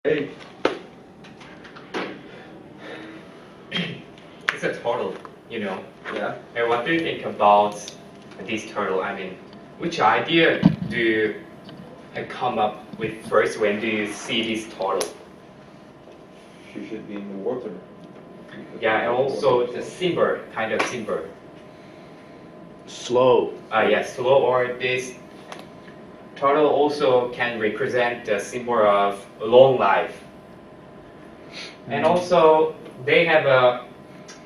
Hey, It's a turtle, you know. yeah. And what do you think about this turtle? I mean, which idea do you come up with first when do you see this turtle? She should be in the water. Yeah, and also the symbol, kind of symbol. Slow. Yes, slow or this turtle also can represent the symbol of long life. And also, they have a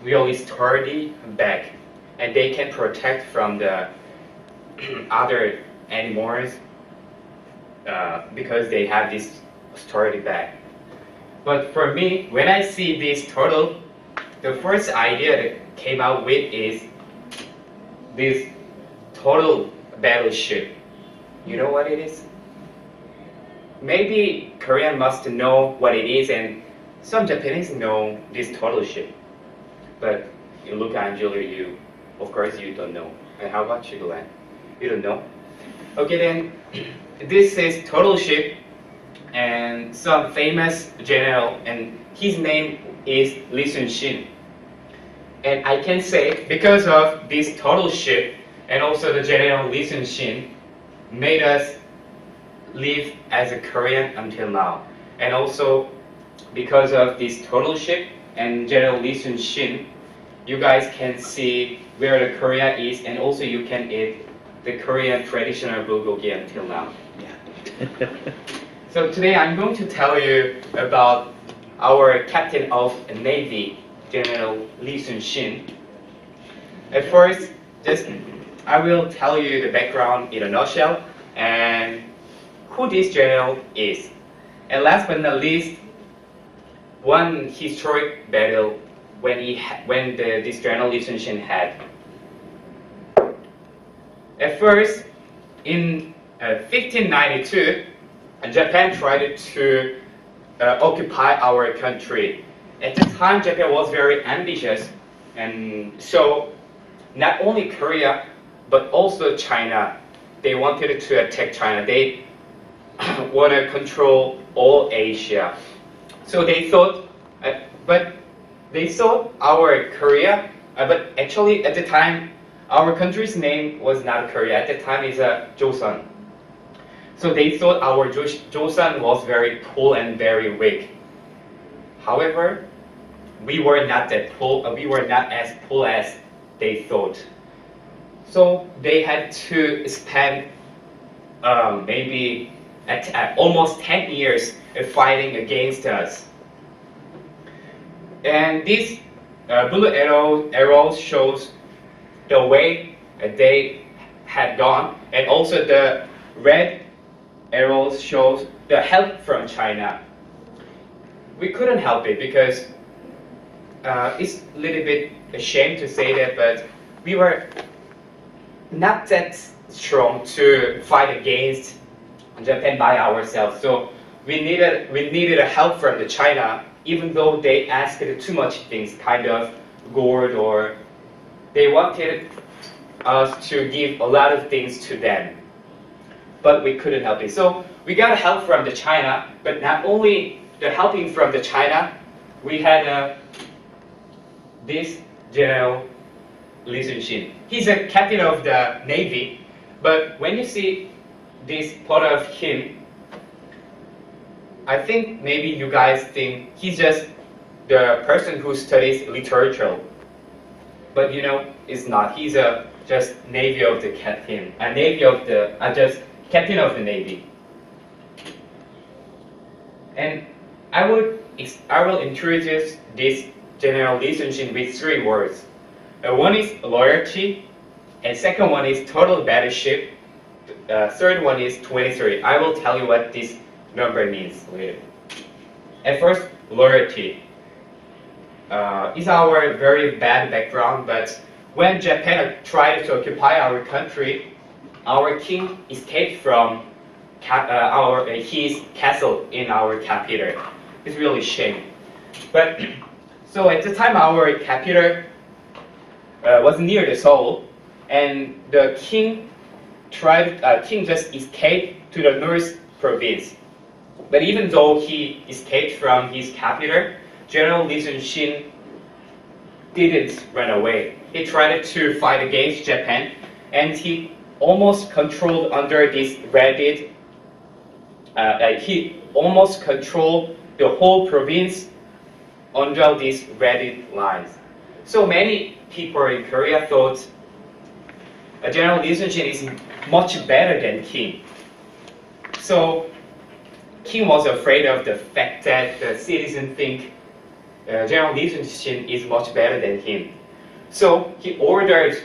really sturdy back, and they can protect from the other animals because they have this sturdy back. But for me, when I see this turtle, the first idea that came out with is this turtle battleship. You know what it is? Maybe Korean must know what it is, and some Japanese know this turtle ship. But you look, Angela, of course, you don't know. And how about you, Glenn? You don't know? Okay, then, this is turtle ship, and some famous general, and his name is Lee Sun-shin. And I can say, because of this turtle ship, and also the general Lee Sun-shin, made us live as a Korean until now. And also, because of this turtle ship and General Lee Sun-shin, you guys can see where the Korea is, and also you can eat the Korean traditional bulgogi until now. So today I'm going to tell you about our captain of Navy, General Lee Sun-shin. At first, I will tell you the background in a nutshell and who this general is. And last but not least, one historic battle when this general Lee Sun-shin had. At first, in 1592, Japan tried to occupy our country. At the time, Japan was very ambitious, and so not only Korea, but also China, they wanted to attack China. They want to control all Asia. So they thought, our Korea, but actually at the time, our country's name was not Korea. At the time, it's Joseon. So they thought our Joseon was very cool and very weak. However, we were not that cool. We were not as cool as they thought. So they had to spend maybe almost 10 years fighting against us. And this blue arrow shows the way they had gone, and also the red arrows shows the help from China. We couldn't help it because it's a little bit a shame to say that, but we were not that strong to fight against Japan by ourselves. So we needed a help from the China, even though they asked too much things, kind of gold, or they wanted us to give a lot of things to them. But we couldn't help it. So we got help from the China, but not only the helping from the China, we had this General Lee Sun-shin. He's a captain of the Navy, but when you see this photo of him, I think maybe you guys think he's just the person who studies literature. But you know, it's not. He's just Navy of the captain, just captain of the Navy. And I will introduce this General Lee Sun-shin with 3 words. One is loyalty, and second one is total battleship. Third one is 23. I will tell you what this number means later. At first, loyalty. Is our very bad background, but when Japan tried to occupy our country, our king escaped from his castle in our capital. It's really shame. But so at the time, our capital was near the Seoul, and the king just escaped to the north province. But even though he escaped from his captor, General Li Zhengxin didn't run away. He tried to fight against Japan, and he almost controlled under this raided. He almost controlled the whole province under these raided lines. So many people in Korea thought General Li Zhengxin is much better than King. So King was afraid of the fact that the citizens think General Li Zhengxin is much better than him. So he ordered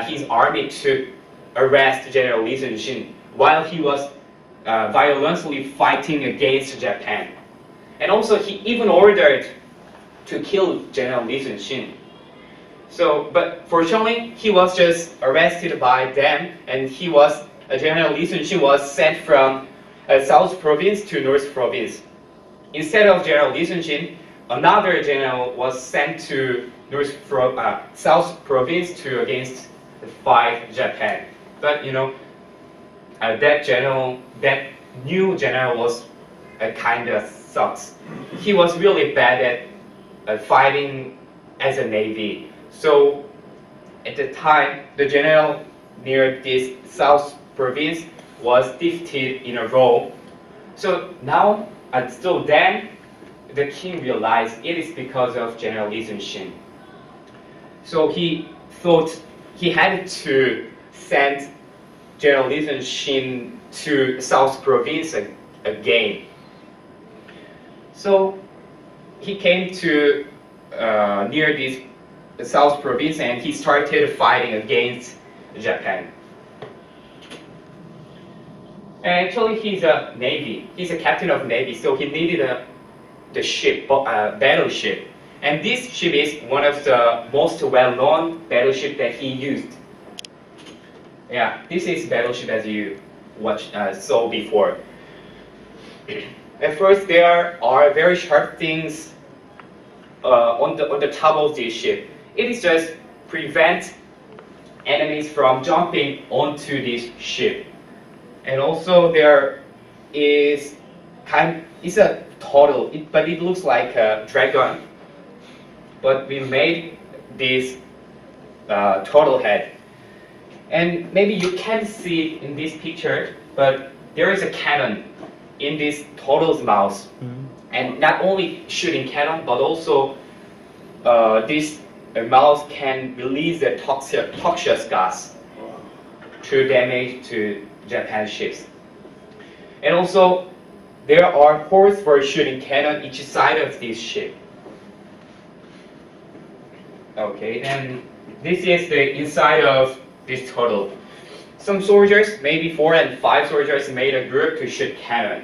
his army to arrest General Li Zhengxin while he was violently fighting against Japan. And also he even ordered to kill General Li Zhengxin. So, but fortunately, he was just arrested by them, and General Li Zhengxin was sent from South Province to North Province. Instead of General Li Zhengxin, another general was sent to South Province to against fight Japan. But that new general was kind of sucks. He was really bad at fighting as a navy. So at the time, the general near this South Province was defeated in a row. So now, until then, the king realized it is because of General Li Zhengxin. So he thought he had to send General Li Zhengxin to South Province again. So he came to near this South Province, and he started fighting against Japan. And actually, he's a navy. He's a captain of navy, so he needed the ship, battleship. And this ship is one of the most well-known battleship that he used. Yeah, this is battleship as you saw before. At first, there are very sharp things on the top of this ship. It is just prevent enemies from jumping onto this ship. And also there is it's a turtle, but it looks like a dragon. But we made this turtle head. And maybe you can't see it in this picture, but there is a cannon in this turtle's mouth. Mm-hmm. And not only shooting cannon, but also this mouth can release the toxic gas to damage to Japan ships. And also, there are holes for shooting cannon each side of this ship. Okay, then this is the inside of this turtle. Some soldiers, maybe 4 and 5 soldiers, made a group to shoot cannon.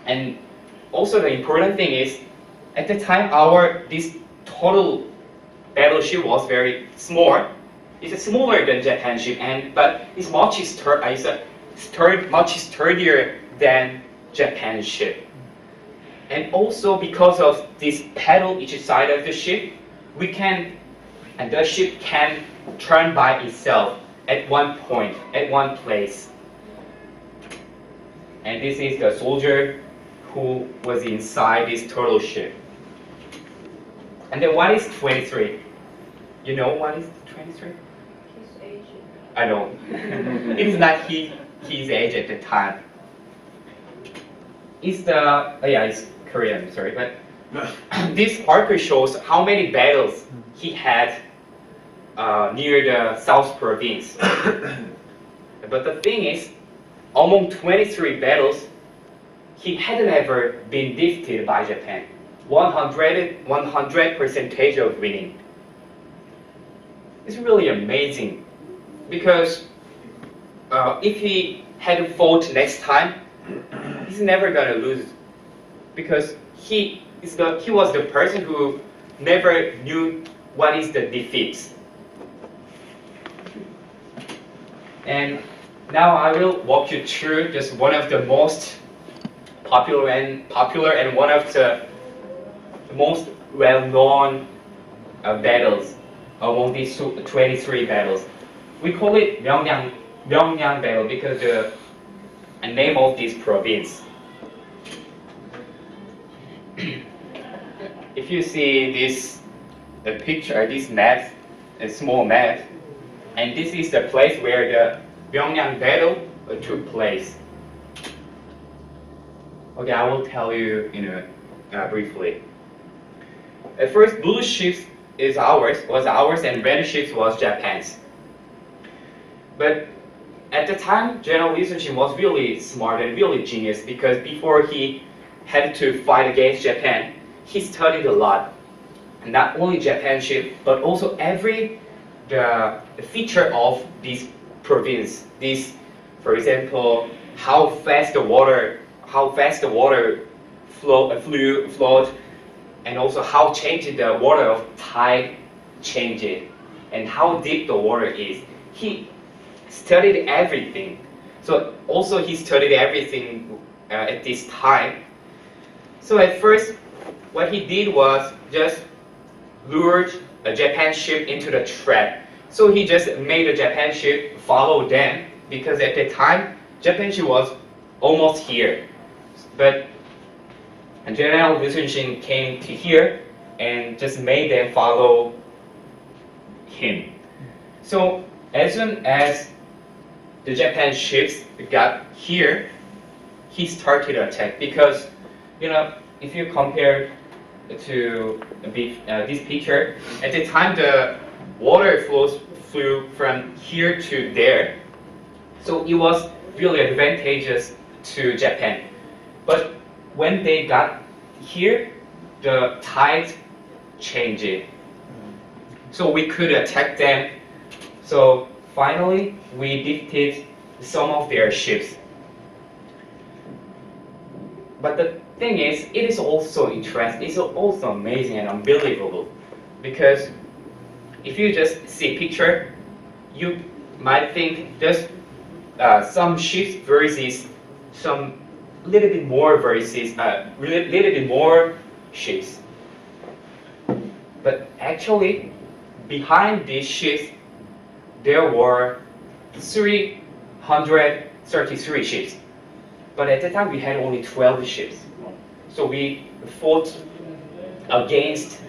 And also the important thing is, at the time, this turtle battleship was very small. It's smaller than Japan ship, but it's much sturdier than Japan ship. And also because of this paddle each side of the ship, the ship can turn by itself at one point, at one place. And this is the soldier who was inside this turtle ship. And then what is 23? You know what is 23? His age. I know. It is not his age at the time. It's Korean, sorry, but this marker shows how many battles he had near the South Province. But the thing is, among 23 battles, he had never been defeated by Japan. 100% of winning. It's really amazing, because if he had fought next time, he's never gonna lose, because he was the person who never knew what is the defeat. And now I will walk you through just one of the most popular and one of the most well-known battles among these 23 battles. We call it Myeongyang battle because the name of this province. if you see this, the picture, this map, a small map, and this is the place where the Myeongnam battle took place. Okay, I will tell you, briefly. At first, blue ships was ours, and red ships was Japan's. But at the time, General Lee Sun-shin was really smart and really genius, because before he had to fight against Japan, he studied a lot. Not only Japan ship, but also the feature of this province. This, for example, how fast the water flowed, and also how changing the water of tide changed, and how deep the water is. He studied everything. So also he studied everything at this time. So at first, what he did was just lured a Japan ship into the trap. So he just made a Japan ship follow them, because at the time, Japan ship was almost here. But General Lee Sun-shin came to here and just made them follow him. So as soon as the Japan ships got here, he started to attack, because if you compare to this picture, at the time the water flew from here to there, so it was really advantageous to Japan. But when they got here, the tide changed, so we could attack them. So finally, we defeated some of their ships. But the thing is, it is also interesting, it's also amazing and unbelievable, because if you just see a picture, you might think just some ships versus some little bit more ships. But actually, behind these ships, there were 333 ships. But at the time, we had only 12 ships. So we fought against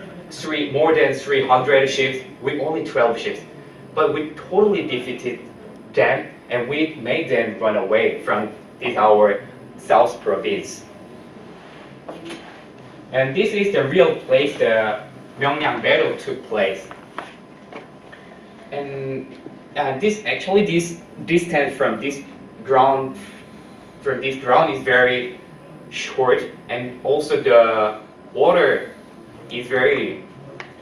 more than 300 ships with only 12 ships. But we totally defeated them, and we made them run away from our South province. And this is the real place the Myeongnam battle took place. And this distance from this ground is very short, and also the water is very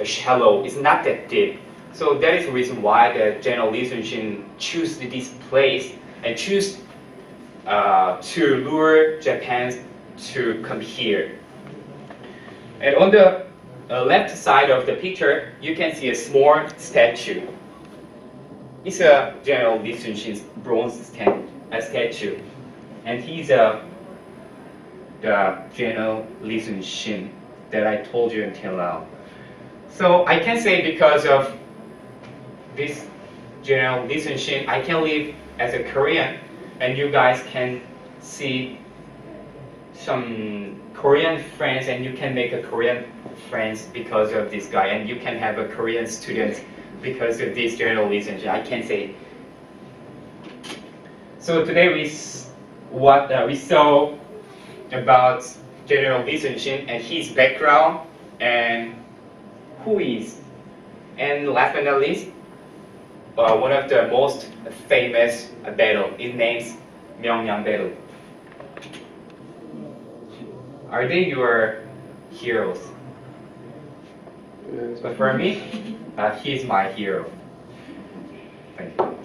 shallow. It's not that deep. So that is the reason why the General Lee Sun-shin chose this place and choose to lure Japan to come here. And on the left side of the picture, you can see a small statue. It's a General Lee Sun-shin's bronze statue, and he's the General Lee Sun-shin that I told you until now. So I can say, because of this General Lee Sun-shin, I can live as a Korean, and you guys can see some Korean friends, and you can make a Korean friends because of this guy, and you can have a Korean student because of this General Lee Sun-shin. I can say. So today we saw about General Lee Sun-shin and his background and who he is. And last but not least, one of the most famous battle. It names Myeongnam battle. Are they your heroes? But for me, he's my hero. Thank you.